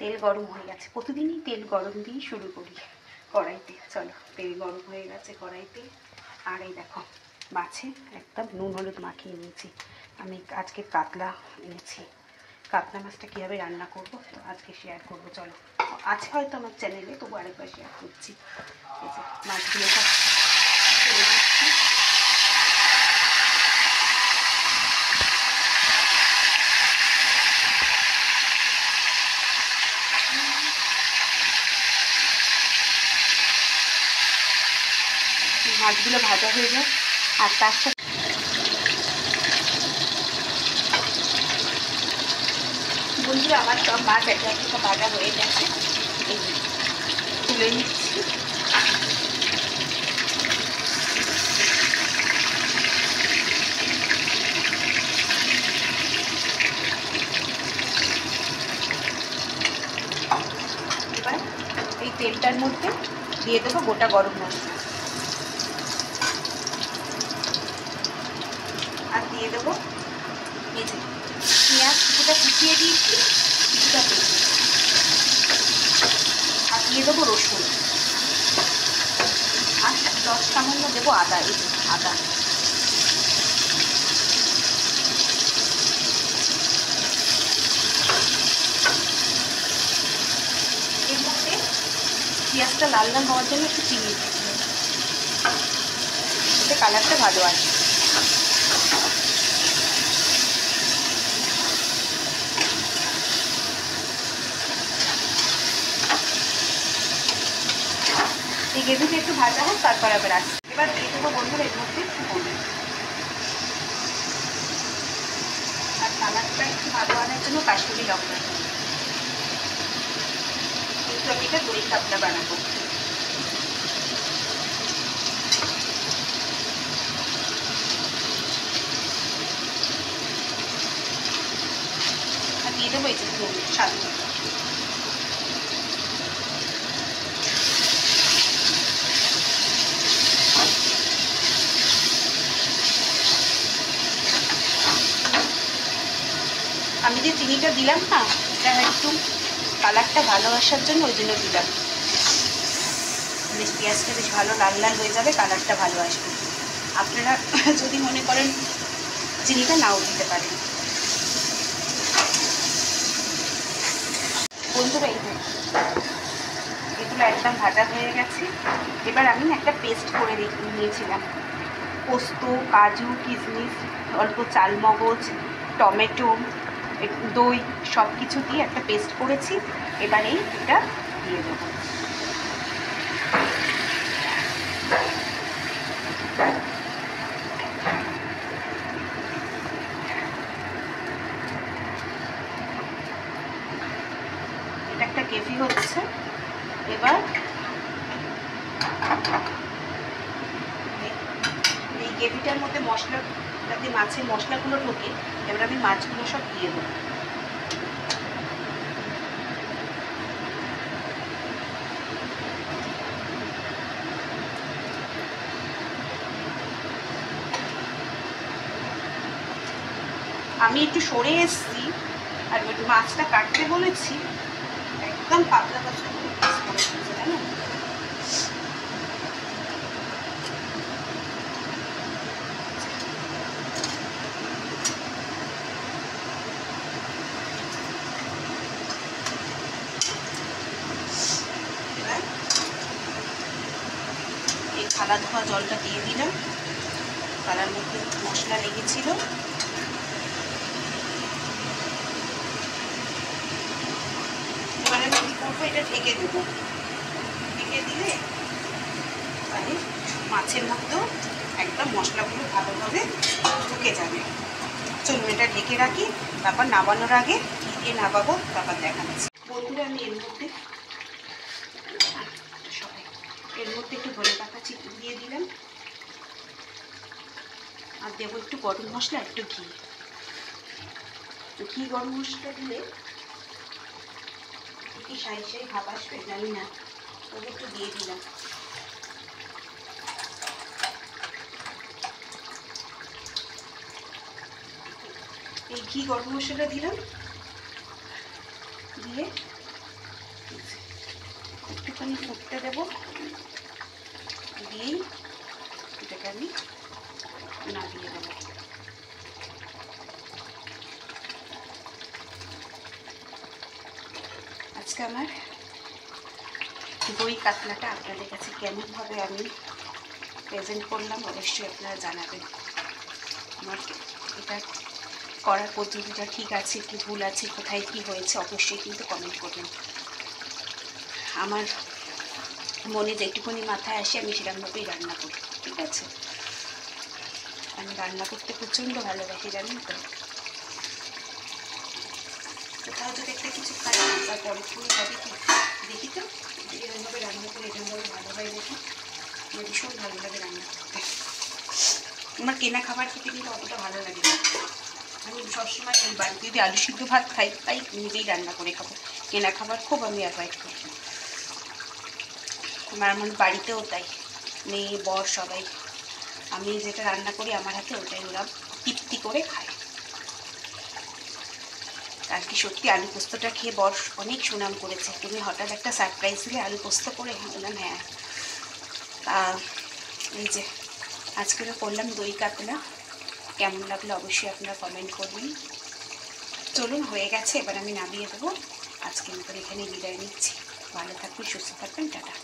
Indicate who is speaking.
Speaker 1: তেল গরম হয়ে গেছে, প্রতিদিনই তেল গরম দিয়ে শুরু করি কড়াইতে। চলো, তেল গরম হয়ে গেছে কড়াইতে। আর এই দেখো, মাছে একদম নুন হলুদ মাখিয়ে নিয়েছি। আমি আজকে কাতলা এনেছি। কাতলা মাছটা কীভাবে রান্না করবো তো আজকে শেয়ার করবো। চলো, আছে হয়তো আমার চ্যানেলে, তবু আরেকবার শেয়ার করছি। এই যে মাছগুলো সব ছেড়ে দিচ্ছি। মাছগুলো ভাজা হয়ে যায়। আর তার সাথে বন্ধুরা, আমার সব মাছ একটা একটা ভাজা হয়ে গেছে, তুলে নিচ্ছি। এবার এই তেলটার মধ্যে দিয়ে দেবো গোটা গরম মশলা, আর দিয়ে দেবো এই যে পেঁয়াজ কিছুটা কুচিয়ে দিয়েছি, কিছুটা পেঁয়াজ, আর দিয়ে দেবো রসুন, আর 10 সামান্য দেবো আদা। এই যে আদা, এর মধ্যে পেঁয়াজটা লাল লাল হওয়ার জন্য একটু চিনি দিচ্ছি, এতে কালারটা ভালো আসে। এই গ্রেভিটা একটু ভাজা হোক, তারপর আবার আসছি। এবার দিয়ে দেবো বন্ধুরা এর মধ্যে একটু হলুদ, আর কালারটা একটু ভালো আনার জন্য কাশ্মীরি লঙ্কা। কিন্তু আমি এটা দই কাতলা বানাবো। আর দিয়ে দেবো এই যে নুন, স্বাদ মতো। আমি যে চিনিটা দিলাম না, এটা একটু কালারটা ভালো আসার জন্য ওই জন্য দিলাম। বেশ পেঁয়াজটা বেশ ভালো লাল লাল হয়ে যাবে, কালারটা ভালো আসবে। আপনারা যদি মনে করেন চিনিটা নাও দিতে পারেন। বন্ধুরা, এগুলো একদম ভাজা হয়ে গেছে। এবার আমি একটা পেস্ট করে নিয়েছিলাম, পোস্ত, কাজু, কিশমিশ, অল্প চালমগজ, টমেটো, দই সব কিছু দিয়ে একটা পেস্ট করেছি। এবার এটা দিয়ে দেবো। এটা একটা গ্রেভি হচ্ছে। এবার এই গ্রেভিটার মধ্যে মশলা, যাতে মাছের মশলাগুলো ঢোকে, এবার আমি মাছগুলো সব দিয়ে দেবো। আমি একটু সরে এসেছি, আর মাছটা কাটতে বলেছি, একদম পাতলা পাতলা করে পিস করে দিয়েছে, তাই না? এই থালা ধোয়া জলটা দিয়ে দিলাম, থালার মধ্যে মশলা লেগেছিল। এবারে আমি কী করবো, এটা ঢেকে দেবো। ঢেকে দিলে মানে মাছের মধ্যেও একদম মশলাগুলো ভালোভাবে ঢুকে যাবে। চলুন এটা ঢেকে রাখি, তারপর নামানোর আগে দিয়ে নামাবো, তারপর দেখাচ্ছি। বন্ধুরা, আমি এর মধ্যে একটু ধনে পাতা দিয়ে দিলাম, আর দেবো একটু গরম মশলা, একটু ঘি। গরম মশলা দিলে কি সাই সাই ভাব আসবে জানি না, তবে একটু দিয়ে দিলাম। এই ঘি গরম মশলা দিলাম, দিয়ে একটুখানি ফুটতে দেবো, দিয়েই এটাকে আমি নামিয়ে দেবো। আজকে আমার দই কাতলাটা আপনাদের কাছে কেমনভাবে আমি প্রেজেন্ট করলাম অবশ্যই আপনারা জানাবেন। আমার এটা করার পদ্ধতিটা ঠিক আছে কি ভুল আছে, কোথায় কি হয়েছে অবশ্যই কিন্তু কমেন্ট করবেন। আমার মনে যেটুকুনি মাথায় আসে আমি সেরকমভাবেই রান্না করি, ঠিক আছে? আমি রান্না করতে প্রচণ্ড ভালোবাসি, জানেন তো। কোথাও যদি একটা কিছু খাই না, তারপরে ফুল হবে কি দেখি তো এরকমভাবে রান্না করে এরকমভাবে ভালো হয় দেখি। আমার ভীষণ ভালো লাগে রান্না করতে। আমার কেনা খাবার খেতে কিন্তু অতটা ভালো লাগে না। আমি সবসময় ওই বাড়িতে যদি আলু সিদ্ধ ভাত খাই তাই নিজেই রান্না করে খাবো। কেনা খাবার খুব আমি অ্যাভয়েড করি। আমার বাড়িতেও তাই, মেয়ে বর সবাই আমি যেটা রান্না করি আমার হাতে ওটাই ওরা তৃপ্তি করে খায়। আর কি সত্যি আলু পোস্তটা খেয়ে বর অনেক সুনাম করেছে। তুমি হঠাৎ একটা সারপ্রাইজ দিলে আলু পোস্ত করে, বললাম হ্যাঁ। এই যে আজকেও করলাম দই কাতলা, কেমন লাগলো অবশ্যই আপনারা কমেন্ট করবেন। চলুন, হয়ে গেছে, এবার আমি নামিয়ে দেবো। আজকের মতন এখানে বিদায় নিচ্ছি। ভালো থাকবেন, সুস্থ থাকবেন, টাটা।